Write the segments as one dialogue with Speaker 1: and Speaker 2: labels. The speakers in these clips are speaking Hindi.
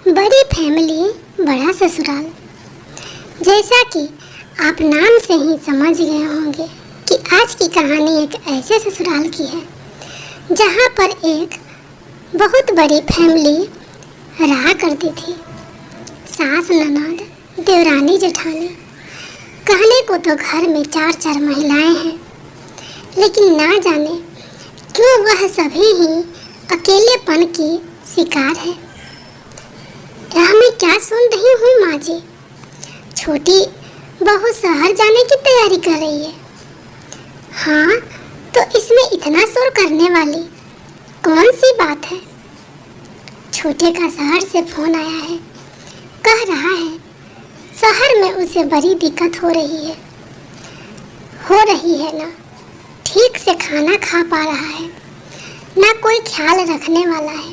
Speaker 1: बड़ी फैमिली, बड़ा ससुराल। जैसा कि आप नाम से ही समझ गए होंगे कि आज की कहानी एक ऐसे ससुराल की है जहां पर एक बहुत बड़ी फैमिली रहा करती थी। सास, ननद, देवरानी, जेठानी। कहने को तो घर में 4-4 महिलाएं हैं, लेकिन ना जाने क्यों वह सभी ही अकेलेपन की शिकार है। यह मैं क्या सुन रही हूँ माँ जी? छोटी बहू शहर जाने की तैयारी कर रही है। हाँ, तो इसमें इतना शोर करने वाली कौन सी बात है? छोटे का शहर से फोन आया है, कह रहा है शहर में उसे बड़ी दिक्कत हो रही है ना ठीक से खाना खा पा रहा है, ना कोई ख्याल रखने वाला है,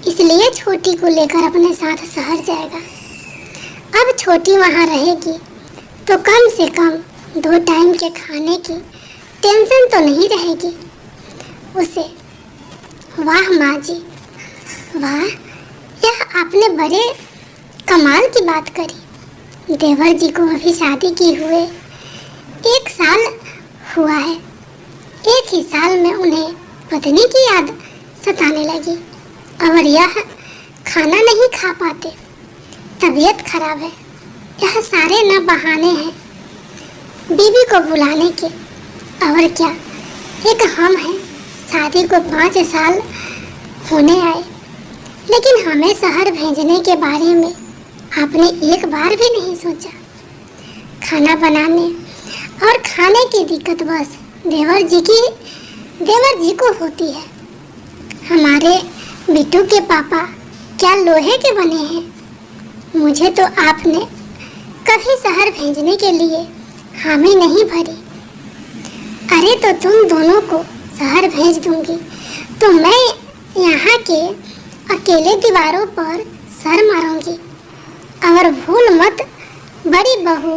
Speaker 1: इसलिए छोटी को लेकर अपने साथ शहर जाएगा। अब छोटी वहाँ रहेगी तो कम से कम 2 टाइम के खाने की टेंशन तो नहीं रहेगी उसे। वाह माँ जी, वाह, यह आपने बड़े कमाल की बात करी। देवर जी को अभी शादी की हुए 1 साल हुआ है। एक ही साल में उन्हें पत्नी की याद सताने लगी और यह खाना नहीं खा पाते, तबीयत खराब है। यह सारे न बहाने हैं बीवी को बुलाने के, और क्या। एक हम हैं, शादी को 5 साल होने आए, लेकिन हमें शहर भेजने के बारे में आपने एक बार भी नहीं सोचा। खाना बनाने और खाने की दिक्कत बस देवर जी को होती है। हमारे बिट्टू के पापा क्या लोहे के बने हैं? मुझे तो आपने कभी शहर भेजने के लिए हामी नहीं भरी। अरे तो तुम दोनों को शहर भेज दूंगी तो मैं यहाँ के अकेले दीवारों पर सर मारूंगी। और भूल मत बड़ी बहू,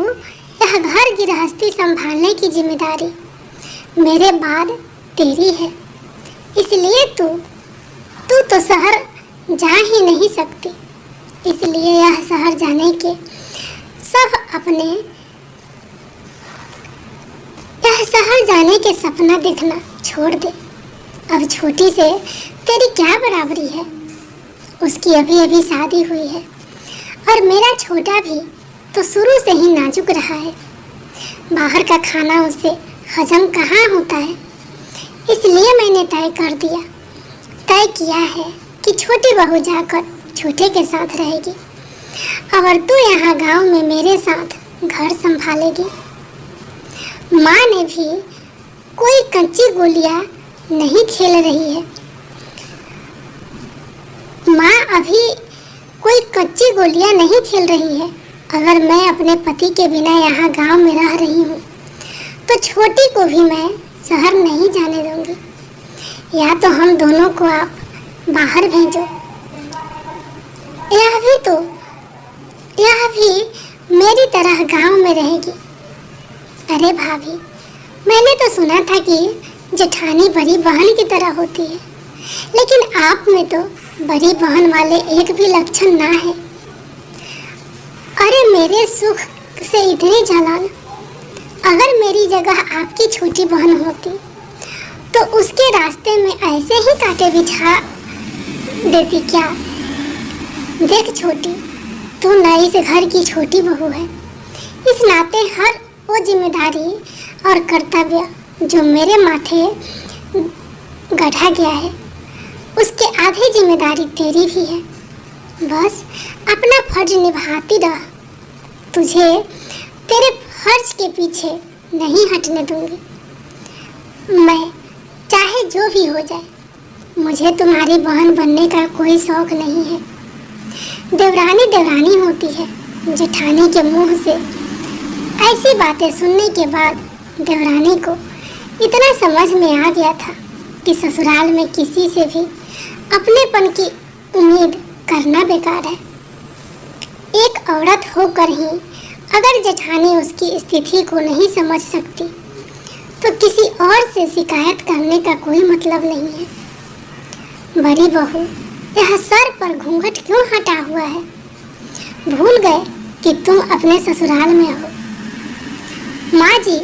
Speaker 1: यह घर गृहस्थी संभालने की जिम्मेदारी मेरे बाद तेरी है, इसलिए तू तो शहर जा ही नहीं सकती। इसलिए यह शहर जाने के सपना देखना छोड़ दे। अब छोटी से तेरी क्या बराबरी है? उसकी अभी शादी हुई है और मेरा छोटा भी तो शुरू से ही नाजुक रहा है। बाहर का खाना उसे हजम कहाँ होता है। इसलिए मैंने तय किया है कि छोटी बहू जाकर छोटे के साथ रहेगी और तू यहाँ गांव में मेरे साथ घर संभालेगी। माँ ने भी कोई कच्ची गोलियाँ नहीं खेल रही है। माँ अभी कोई कच्ची गोलियाँ नहीं खेल रही है। अगर मैं अपने पति के बिना यहाँ गांव में रह रही हूँ तो छोटी को भी मैं शहर नहीं जाने दूंगी। या तो हम दोनों को आप बाहर भेजो, यह भी मेरी तरह गांव में रहेगी। अरे भाभी, मैंने तो सुना था कि जेठानी बड़ी बहन की तरह होती है, लेकिन आप में तो बड़ी बहन वाले एक भी लक्षण ना है। अरे मेरे सुख से इतनी जलन, अगर मेरी जगह आपकी छोटी बहन होती तो उसके रास्ते में ऐसे ही कांटे बिछा देती क्या? देख छोटी, तू नई इस घर की छोटी बहू है। इस नाते हर वो जिम्मेदारी और कर्तव्य जो मेरे माथे गढ़ा गया है, उसके आधी जिम्मेदारी तेरी भी है। बस अपना फर्ज निभाती रह। तुझे तेरे फर्ज के पीछे नहीं हटने दूंगी। मैं चाहे जो भी हो जाए, मुझे तुम्हारी बहन बनने का कोई शौक नहीं है। देवरानी होती है। जेठानी के मुंह से ऐसी बातें सुनने के बाद देवरानी को इतना समझ में आ गया था कि ससुराल में किसी से भी अपनेपन की उम्मीद करना बेकार है। एक औरत होकर ही अगर जेठानी उसकी स्थिति को नहीं समझ सकती तो किसी और से शिकायत करने का कोई मतलब नहीं है। बड़ी बहू, यह सर पर घूंघट क्यों हटा हुआ है? भूल गए कि तुम अपने ससुराल में हो। माँ जी,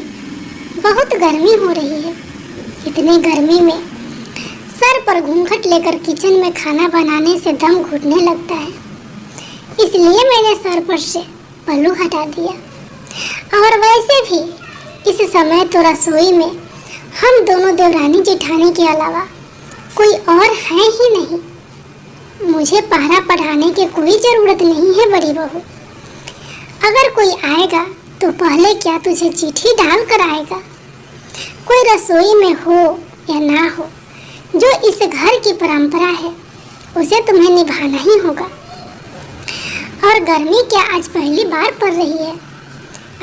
Speaker 1: बहुत गर्मी हो रही है। इतनी गर्मी में सर पर घूंघट लेकर किचन में खाना बनाने से दम घुटने लगता है, इसलिए मैंने सर पर से पल्लू हटा दिया। और वैसे भी इस समय तो रसोई में हम दोनों देवरानी जेठानी के अलावा कोई और है ही नहीं। मुझे पहरा पढ़ाने की कोई ज़रूरत नहीं है बड़ी बहू। अगर कोई आएगा तो पहले क्या तुझे चिट्ठी डाल कर आएगा? कोई रसोई में हो या ना हो, जो इस घर की परंपरा है उसे तुम्हें निभाना ही होगा। और गर्मी क्या आज पहली बार पड़ रही है?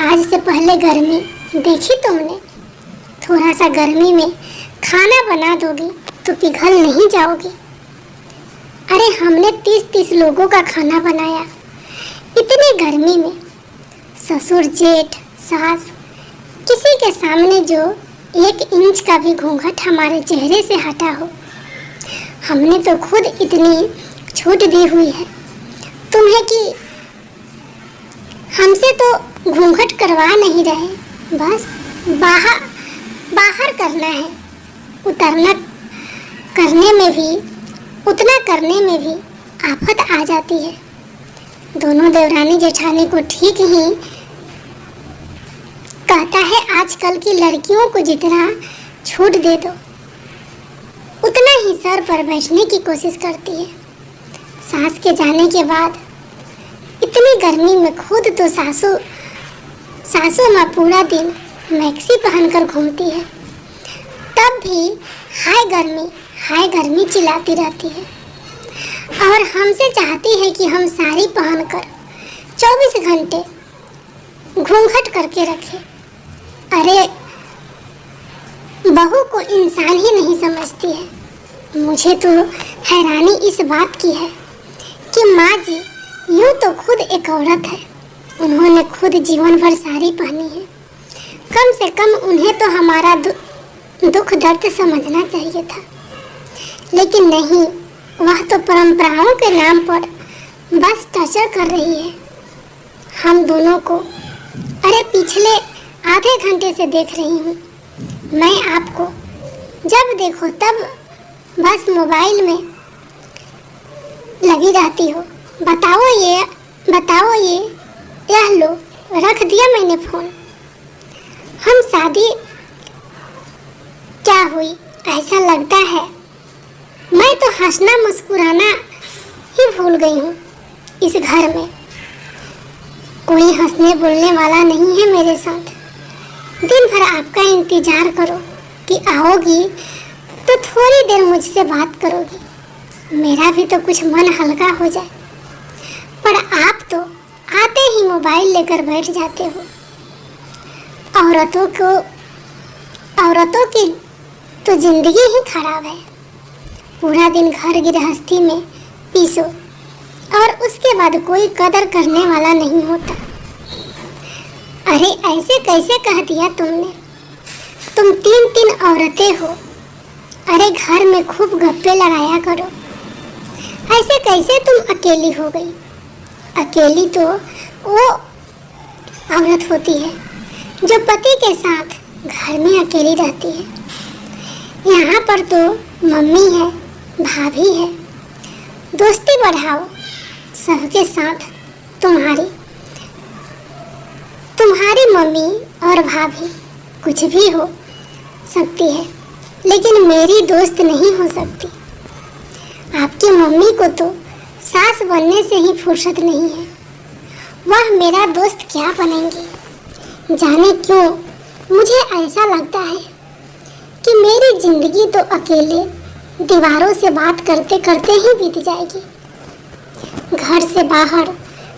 Speaker 1: आज से पहले गर्मी देखी तुमने? थोड़ा सा गर्मी में खाना बना दोगी तो पिघल नहीं जाओगी। अरे हमने 30-30 लोगों का खाना बनाया इतनी गर्मी में। ससुर, जेठ, सास, किसी के सामने जो 1 इंच का भी घूंघट हमारे चेहरे से हटा हो। हमने तो खुद इतनी छूट दी हुई है तुम्हें कि हमसे तो घूंघट करवा नहीं रहे, बस बाहर करना है। उतना करने में भी आफत आ जाती है। दोनों देवरानी जेठानी को ठीक ही कहता है, आजकल की लड़कियों को जितना छूट दे दो उतना ही सर पर बैठने की कोशिश करती है। सास के जाने के बाद इतनी गर्मी में खुद तो सासू माँ पूरा दिन मैक्सी पहनकर घूमती है, तब भी हाय गर्मी चिल्लाती रहती है। और हमसे चाहती है कि हम साड़ी पहनकर 24 घंटे घूंघट करके रखें। अरे बहू को इंसान ही नहीं समझती है। मुझे तो हैरानी इस बात की है कि माँ जी यूँ तो खुद एक औरत है, उन्होंने खुद जीवन भर साड़ी पहनी है। कम से कम उन्हें तो हमारा दुख दर्द समझना चाहिए था, लेकिन नहीं, वह तो परंपराओं के नाम पर बस टर्चर कर रही है हम दोनों को। अरे पिछले आधे घंटे से देख रही हूँ मैं आपको, जब देखो तब बस मोबाइल में लगी रहती हो। बताओ ये, यह लो, रख दिया मैंने फोन। हम शादी क्या हुई ऐसा लगता है? मैं तो हंसना मुस्कुराना ही भूल गई हूँ। इस घर में कोई हंसने बोलने वाला नहीं है मेरे साथ। दिन भर आपका इंतजार करो कि आओगी तो थोड़ी देर मुझसे बात करोगी, मेरा भी तो कुछ मन हल्का हो जाए। पर आप तो आते ही मोबाइल लेकर बैठ जाते हो। औरतों की तो जिंदगी ही खराब है। पूरा दिन घर गृहस्थी में पीसो और उसके बाद कोई कदर करने वाला नहीं होता। अरे ऐसे कैसे कह दिया तुमने? तुम 3 औरतें हो। अरे घर में खूब गप्पे लगाया करो। ऐसे कैसे तुम अकेली हो गई? अकेली तो वो औरत होती है जो पति के साथ घर में अकेली रहती है। यहाँ पर तो मम्मी है, भाभी है। दोस्ती बढ़ाओ सबके साथ। तुम्हारी मम्मी और भाभी कुछ भी हो सकती है, लेकिन मेरी दोस्त नहीं हो सकती। आपकी मम्मी को तो सास बनने से ही फुर्सत नहीं है, वह मेरा दोस्त क्या बनेंगी? जाने क्यों मुझे ऐसा लगता है कि मेरी जिंदगी तो अकेले दीवारों से बात करते करते ही बीत जाएगी। घर से बाहर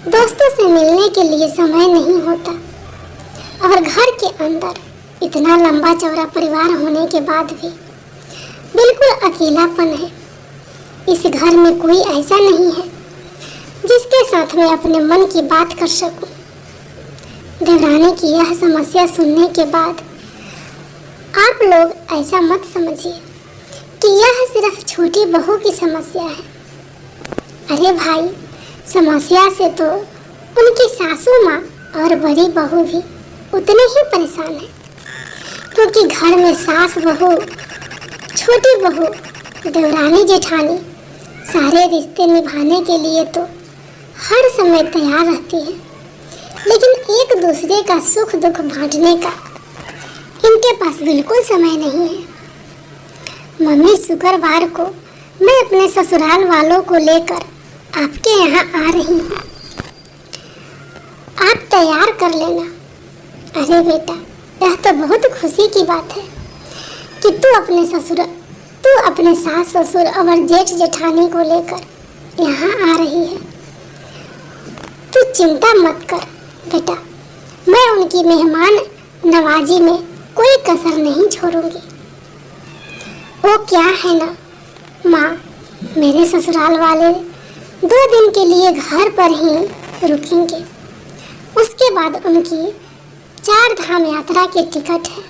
Speaker 1: दोस्तों से मिलने के लिए समय नहीं होता, और घर के अंदर इतना लंबा चौड़ा परिवार होने के बाद भी बिल्कुल अकेलापन है। इस घर में कोई ऐसा नहीं है जिसके साथ मैं अपने मन की बात कर सकूं। देवरानी की यह समस्या सुनने के बाद आप लोग ऐसा मत समझिए कि यह सिर्फ छोटी बहू की समस्या है। अरे भाई, समस्या से तो उनकी सासू माँ और बड़ी बहू भी उतने ही परेशान है, क्योंकि घर में सास बहू, छोटी बहू, देवरानी जेठानी सारे रिश्ते निभाने के लिए तो हर समय तैयार रहती है, लेकिन एक दूसरे का सुख दुख बांटने का इनके पास बिल्कुल समय नहीं है। मम्मी, शुक्रवार को मैं अपने ससुराल वालों को लेकर आपके यहाँ आ रही हूँ, आप तैयार कर लेना। अरे बेटा, यह तो बहुत खुशी की बात है कि तू अपने सास ससुर और जेठ जेठानी को लेकर यहाँ आ रही है। तू चिंता मत कर बेटा, मैं उनकी मेहमान नवाजी में कोई कसर नहीं छोड़ूंगी। वो क्या है ना माँ, मेरे ससुराल वाले 2 दिन के लिए घर पर ही रुकेंगे, उसके बाद उनकी 4 धाम यात्रा की टिकट है,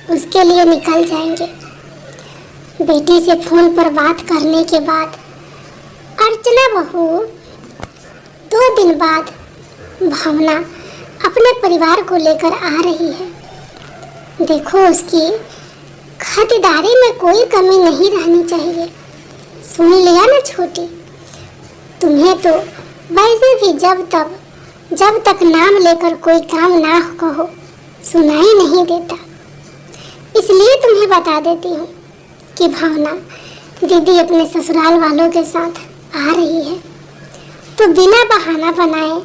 Speaker 1: उसके लिए निकल जाएंगे। बेटी से फोन पर बात करने के बाद अर्चना बहू 2 दिन बाद भावना अपने परिवार को लेकर आ रही है। देखो, उसकी खातिरदारी में कोई कमी नहीं रहनी चाहिए। सुन लिया ना छोटी, तुम्हें तो वैसे भी जब तक नाम लेकर कोई काम ना कहो सुनाई नहीं देता, इसलिए तुम्हें बता देती हूँ कि भावना दीदी अपने ससुराल वालों के साथ आ रही है, तो बिना बहाना बनाए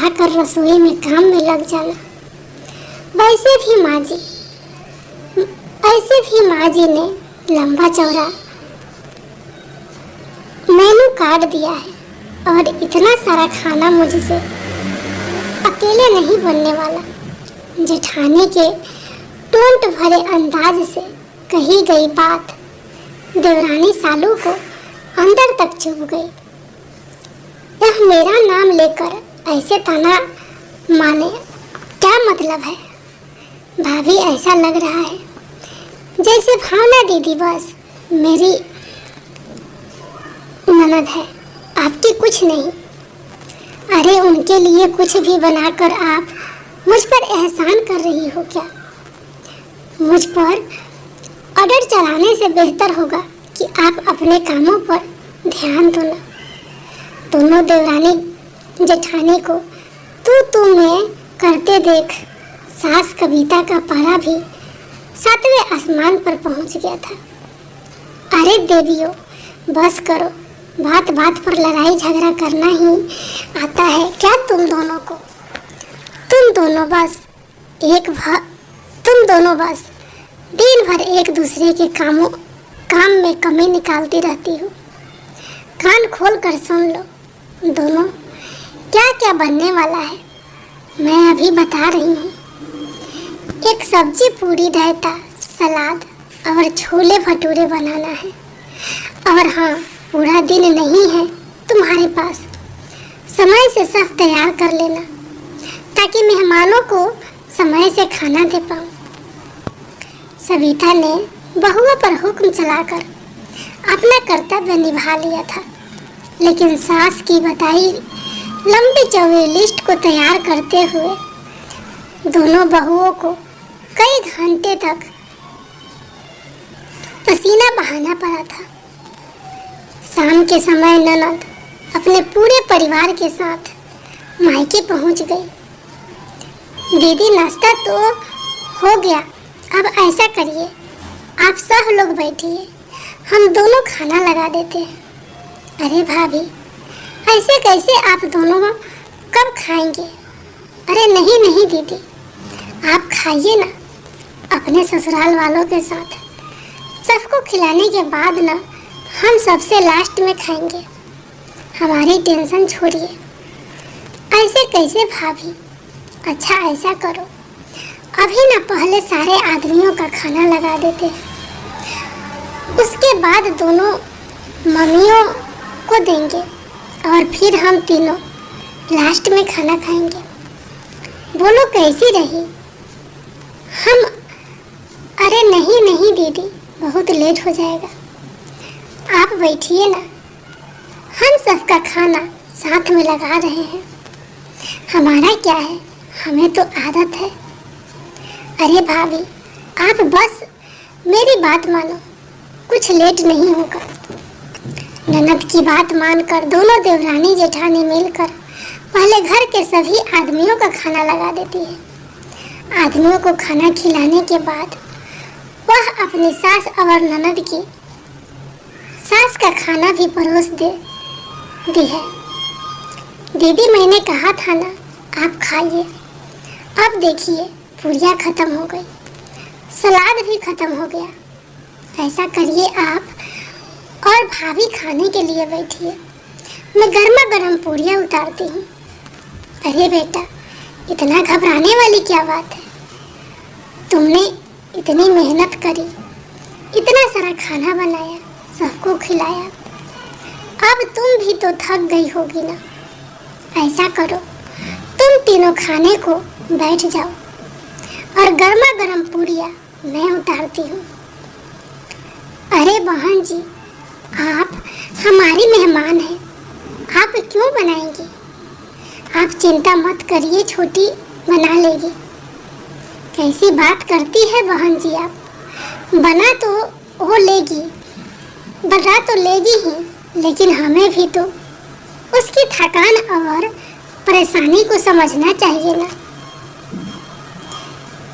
Speaker 1: आकर रसोई में काम में लग जाना। वैसे भी माँ जी ने लंबा चौड़ा मेनू कार्ड दिया है और इतना सारा खाना मुझसे अकेले नहीं बनने वाला। जेठानी के टोंट भरे अंदाज से कही गई बात देवरानी सालू को अंदर तक चुभ गई। यह मेरा नाम लेकर ऐसे ताना माने क्या मतलब है? भाभी, ऐसा लग रहा है जैसे भावना दीदी बस मेरी ननद है, आपकी कुछ नहीं। अरे, उनके लिए कुछ भी बनाकर आप मुझ पर एहसान कर रही हो क्या? मुझ पर ऑर्डर चलाने से बेहतर होगा कि आप अपने कामों पर ध्यान दो ना। दोनों देवरानी जेठानी को तू में करते देख सास कविता का पारा भी 7वें आसमान पर पहुंच गया था। अरे देवियों, बस करो, बात बात पर लड़ाई झगड़ा करना ही आता है क्या तुम दोनों को? तुम दोनों बस दिन भर एक दूसरे के काम में कमी निकालती रहती हो। कान खोल कर सुन लो, दोनों क्या क्या बनने वाला है मैं अभी बता रही हूँ। एक सब्जी, पूरी, रायता, सलाद और छोले भटूरे बनाना है। और हाँ, पूरा दिन नहीं है तुम्हारे पास, समय से सब तैयार कर लेना ताकि मेहमानों को समय से खाना दे पाऊँ। सविता ने बहुओं पर हुक्म चलाकर अपना कर्तव्य निभा लिया था, लेकिन सास की बताई लंबी चौड़ी लिस्ट को तैयार करते हुए दोनों बहुओं को कई घंटे तक पसीना बहाना पड़ा था। शाम के समय ननद अपने पूरे परिवार के साथ मायके पहुंच गई। दीदी, नाश्ता तो हो गया, अब ऐसा करिए, आप सब लोग बैठिए, हम दोनों खाना लगा देते हैं। अरे भाभी, ऐसे कैसे, आप दोनों कब खाएंगे? अरे नहीं दीदी, आप खाइए ना अपने ससुराल वालों के साथ, सबको खिलाने के बाद ना हम सबसे लास्ट में खाएंगे। हमारी टेंशन छोड़िए। ऐसे कैसे भाभी? अच्छा, ऐसा करो, अभी ना पहले सारे आदमियों का खाना लगा देते हैं, उसके बाद दोनों मम्मियों को देंगे और फिर हम तीनों लास्ट में खाना खाएंगे। बोलो कैसी रही? हम अरे नहीं दीदी, बहुत लेट हो जाएगा, आप बैठिए ना, हम सबका खाना साथ में लगा रहे हैं। हमारा क्या है, हमें तो आदत है। अरे भाभी, आप बस मेरी बात मानो, कुछ लेट नहीं होगा। ननद की बात मानकर दोनों देवरानी जेठानी मिलकर पहले घर के सभी आदमियों का खाना लगा देती है। आदमियों को खाना खिलाने के बाद वह अपनी सास और ननद की सास का खाना भी परोस दी है। दीदी, मैंने कहा था ना, आप खाइए। अब देखिए, पूरियाँ खत्म हो गई, सलाद भी खत्म हो गया। ऐसा करिए आप और भाभी खाने के लिए बैठिए, मैं गर्मा गर्म पूरियाँ उतारती हूँ। अरे बेटा, इतना घबराने वाली क्या बात है? तुमने इतनी मेहनत करी, इतना सारा खाना बनाया, सबको खिलाया, अब तुम भी तो थक गई होगी ना। ऐसा करो, तुम तीनों खाने को बैठ जाओ और गर्मा गर्म पूरियाँ मैं उतारती हूँ। अरे बहन जी, आप हमारी मेहमान हैं, आप क्यों बनाएंगी? आप चिंता मत करिए, छोटी बना लेगी। कैसी बात करती है बहन जी आप? बना तो वो लेगी, बना तो लेगी ही, लेकिन हमें भी तो उसकी थकान और परेशानी को समझना चाहिए ना।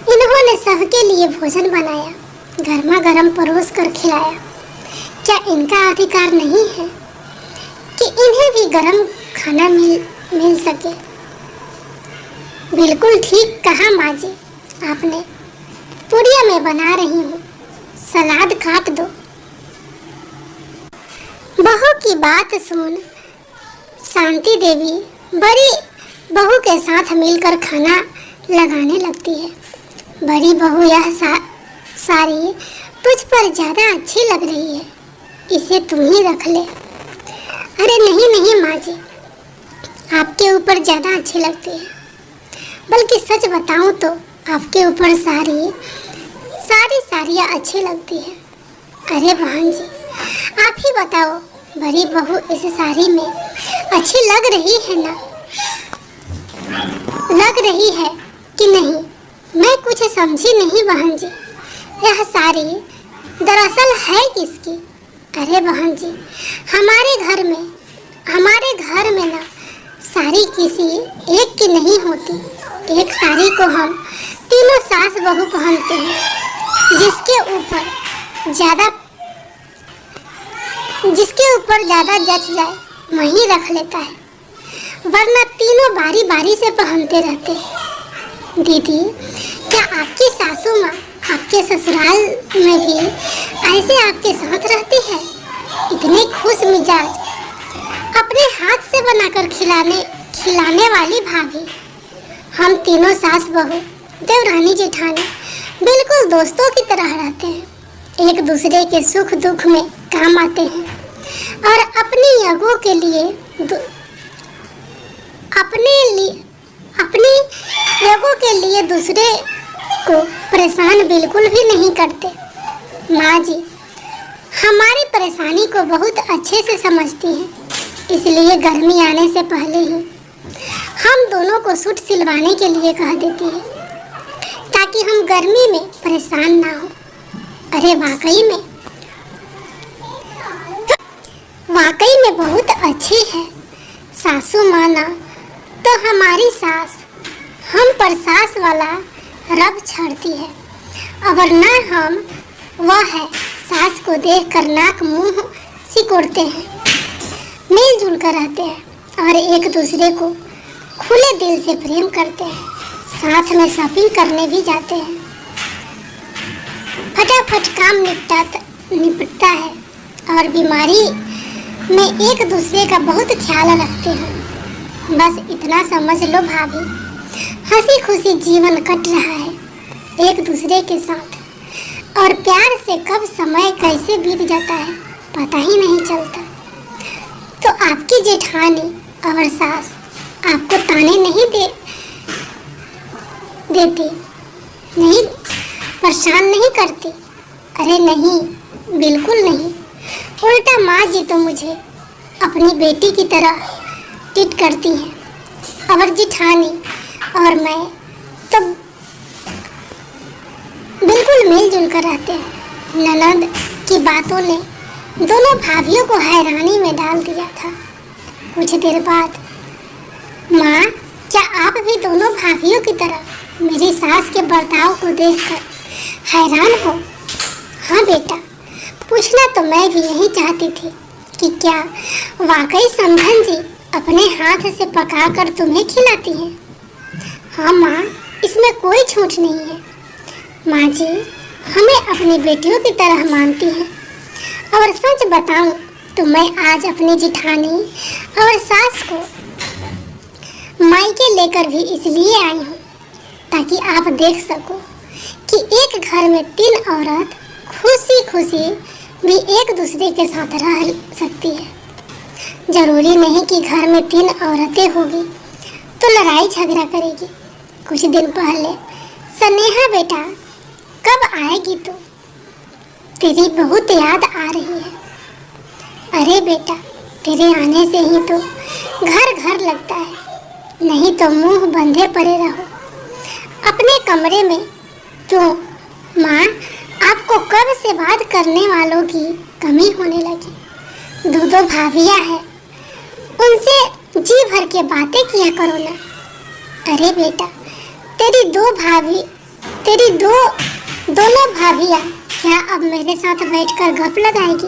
Speaker 1: इन्होंने सबके लिए भोजन बनाया, गर्मा गर्म परोस कर खिलाया। क्या इनका अधिकार नहीं है कि इन्हें भी गर्म खाना मिल सके? बिल्कुल ठीक कहा माँ जी आपने। पूरियाँ मैं बना रही हूँ, सलाद काट दो। बहू की बात सुन शांति देवी बड़ी बहू के साथ मिलकर खाना लगाने लगती है। बड़ी बहू, यह साड़ी तुझ पर ज़्यादा अच्छी लग रही है, इसे तुम ही रख ले। अरे नहीं नहीं माँ जी, आपके ऊपर ज़्यादा अच्छी लगती है। बल्कि सच बताऊँ तो आपके ऊपर सारी साड़ियाँ अच्छी लगती है। अरे बहन जी, आप ही बताओ, बड़ी बहू इस साड़ी में अच्छी लग रही है ना? लग रही है कि नहीं? मैं कुछ समझी नहीं बहन जी। यह साड़ी दरअसल है किसकी? अरे बहन जी, हमारे घर में ना साड़ी किसी एक की नहीं होती। एक साड़ी को हम तीनों सास बहू पहनते हैं। जिसके ऊपर ज़्यादा जच जाए वही रख लेता है, वरना तीनों बारी बारी से पहनते रहते हैं। दीदी, क्या आपकी सासू माँ आपके ससुराल में भी ऐसे आपके साथ रहती है? इतने खुश मिजाज, अपने हाथ से बनाकर खिलाने वाली भाभी। हम तीनों सास बहू देवरानी जेठानी बिल्कुल दोस्तों की तरह रहते हैं, एक दूसरे के सुख दुख में काम आते हैं और अपनी यज्ञों के लिए दूसरे को परेशान बिल्कुल भी नहीं करते। माँ जी हमारी परेशानी को बहुत अच्छे से समझती हैं, इसलिए गर्मी आने से पहले ही हम दोनों को सूट सिलवाने के लिए कह देती है, ताकि हम गर्मी में परेशान ना हो। अरे वाकई में बहुत अच्छी है सासू माँ ना। तो हमारी सास हम पर सास वाला रब छाड़ती है, और ना हम वह है सास को देखकर नाक मुंह सिकोड़ते हैं। मिलजुल कर रहते हैं और एक दूसरे को खुले दिल से प्रेम करते हैं। साथ में शॉपिंग करने भी जाते हैं। फटाफट काम निपटता है और बीमारी में एक दूसरे का बहुत ख्याल रखते हैं। बस इतना समझ लो भाभी, हंसी खुशी जीवन कट रहा है एक दूसरे के साथ, और प्यार से कब समय कैसे बीत जाता है पता ही नहीं चलता। तो आपकी जेठानी और सास आपको ताने नहीं देती, नहीं परेशान नहीं करती? अरे नहीं, बिल्कुल नहीं। उल्टा माँ जी तो मुझे अपनी बेटी की तरह ट्रीट करती हैं। और जिठानी और मैं तो बिल्कुल मिलजुल कर रहते हैं। ननद की बातों ने दोनों भाभियों को हैरानी में डाल दिया था। कुछ देर बाद, माँ, क्या आप भी दोनों भाभियों की तरह मेरी सास के बर्ताव को देखकर हैरान हो? हाँ बेटा, पूछना तो मैं भी यही चाहती थी कि क्या वाकई समधन जी अपने हाथ से पकाकर तुम्हें खिलाती हैं? हाँ माँ, इसमें कोई झूठ नहीं है। माँ जी हमें अपनी बेटियों की तरह मानती हैं। और सच बताऊं तो मैं आज अपनी जिठानी और सास को मायके लेकर भी इसलिए आई हूँ ताकि आप देख सको कि एक घर में 3 औरत खुशी खुशी भी एक दूसरे के साथ रह सकती है। जरूरी नहीं कि घर में 3 औरतें होगी तो लड़ाई झगड़ा करेगी। कुछ दिन पहले, स्नेहा बेटा कब आएगी तू? तेरी बहुत याद आ रही है। अरे बेटा, तेरे आने से ही तो घर घर लगता है, नहीं तो मुंह बंधे पड़े रहो अपने कमरे में। क्यों माँ, आपको कब से बात करने वालों की कमी होने लगी? 2 भाभियाँ हैं, उनसे जी भर के बातें किया करो ना। अरे बेटा, दोनों भाभियाँ क्या अब मेरे साथ बैठकर गप लगाएगी?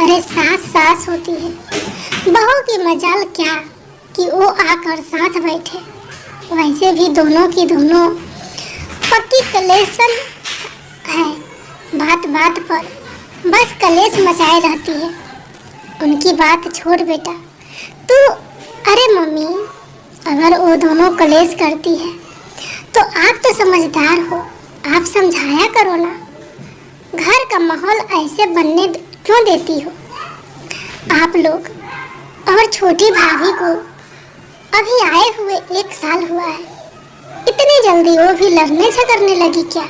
Speaker 1: अरे सास होती है, बहू की मजाल क्या कि वो आकर साथ बैठे। वैसे भी दोनों की दोनों पक्की कलेशन है, बात बात पर बस कलेश मचाए रहती है। उनकी बात छोड़ बेटा तू। अरे मम्मी, अगर वो दोनों कलेश करती है तो आप तो समझदार हो, आप समझाया करो ना। घर का माहौल ऐसे बनने क्यों देती हो? आप लोग और छोटी भाभी को अभी आए हुए 1 साल हुआ है, इतनी जल्दी वो भी लड़ने झगड़ने लगी क्या?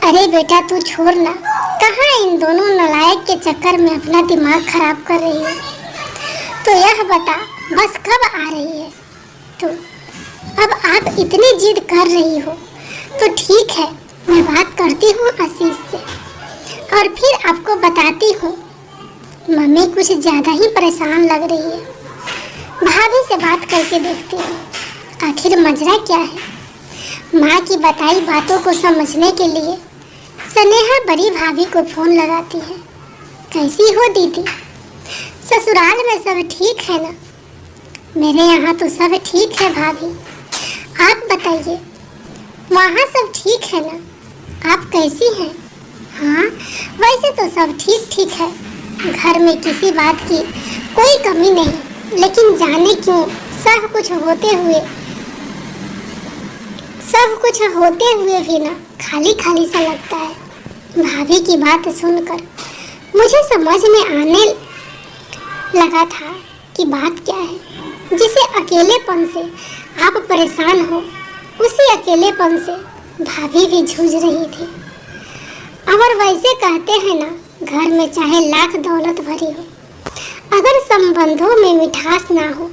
Speaker 1: अरे बेटा तू छोड़ ना, कहाँ इन दोनों नालायक के चक्कर में अपना दिमाग खराब कर रही है। तो यह बता, बस कब आ रही है तू? अब आप इतनी जिद कर रही हो तो ठीक है, मैं बात करती हूँ आशीष से और फिर आपको बताती हूँ। मम्मी कुछ ज़्यादा ही परेशान लग रही है, भाभी से बात करके देखती हूँ आखिर मजरा क्या है। माँ की बताई बातों को समझने के लिए स्नेहा बड़ी भाभी को फ़ोन लगाती है। कैसी हो दीदी? ससुराल में सब ठीक है ना? मेरे यहाँ तो सब ठीक है भाभी, आप बताइए वहाँ सब ठीक है ना? आप कैसी हैं? हाँ वैसे तो सब ठीक है, घर में किसी बात की कोई कमी नहीं, लेकिन जाने क्यों सब कुछ होते हुए भी ना खाली खाली सा लगता है। भाभी की बात सुनकर मुझे समझ में आने लगा था कि बात क्या है। जिसे अकेलेपन से आप परेशान हो, उसी अकेलेपन से भाभी भी जूझ रही थी। और वैसे कहते हैं ना, घर में चाहे लाख दौलत भरी हो, अगर संबंधों में मिठास ना हो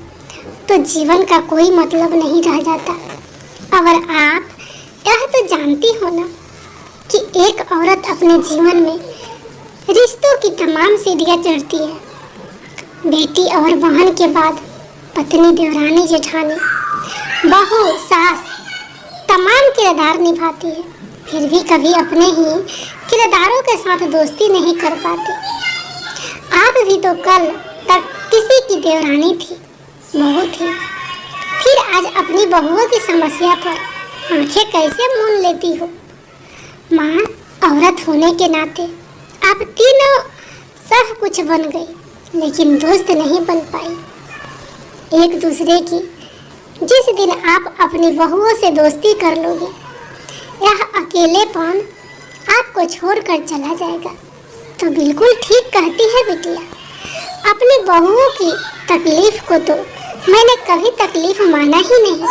Speaker 1: तो जीवन का कोई मतलब नहीं रह जाता। और आप यह तो जानती हो ना कि एक औरत अपने जीवन में रिश्तों की तमाम सीढ़ियाँ चढ़ती है। बेटी और बहन के बाद पत्नी, देवरानी, जेठानी, बहू, सास तमाम किरदार निभाती है, फिर भी कभी अपने ही किरदारों के साथ दोस्ती नहीं कर पाती। आप भी तो कल तक किसी की देवरानी थी, बहू थी, फिर आज अपनी बहुओं की समस्या पर आंखें कैसे मूंद लेती हो? माँ, औरत होने के नाते आप तीनों सब कुछ बन गई, लेकिन दोस्त नहीं बन पाई एक दूसरे की। जिस दिन आप अपनी बहुओं से दोस्ती कर लोगे, यह अकेलेपन आपको छोड़कर चला जाएगा। तो बिल्कुल ठीक कहती है बिटिया, अपनी बहुओं की तकलीफ को तो मैंने कभी तकलीफ माना ही नहीं,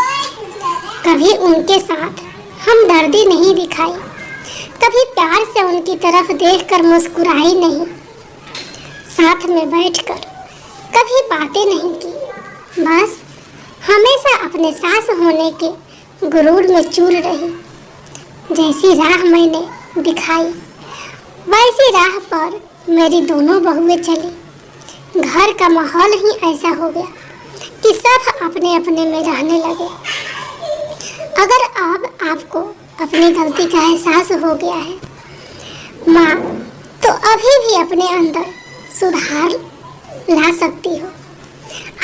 Speaker 1: कभी उनके साथ हमदर्दी नहीं दिखाई, कभी प्यार से उनकी तरफ देखकर मुस्कुराई नहीं, साथ में बैठकर कभी बातें नहीं की, बस हमेशा अपने सास होने के गुरूर में चूर रही। जैसी राह मैंने दिखाई वैसी राह पर मेरी दोनों बहुएं चली। घर का माहौल ही ऐसा हो गया कि सब अपने अपने में रहने लगे। अगर अब आपको अपनी गलती का एहसास हो गया है माँ, तो अभी भी अपने अंदर सुधार ला सकती हो।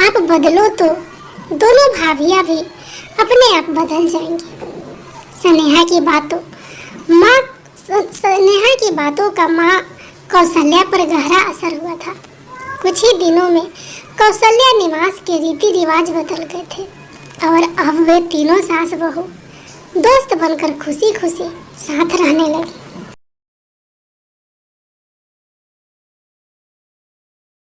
Speaker 1: आप बदलो तो दोनों भाभियाँ भी अपने आप बदल जाएंगी। स्नेहा की बातों का माँ कौशल्या पर गहरा असर हुआ था। कुछ ही दिनों में कौशल्या निवास के रीति रिवाज बदल गए थे और अब वे तीनों सास बहू दोस्त बनकर खुशी खुशी साथ रहने लगी।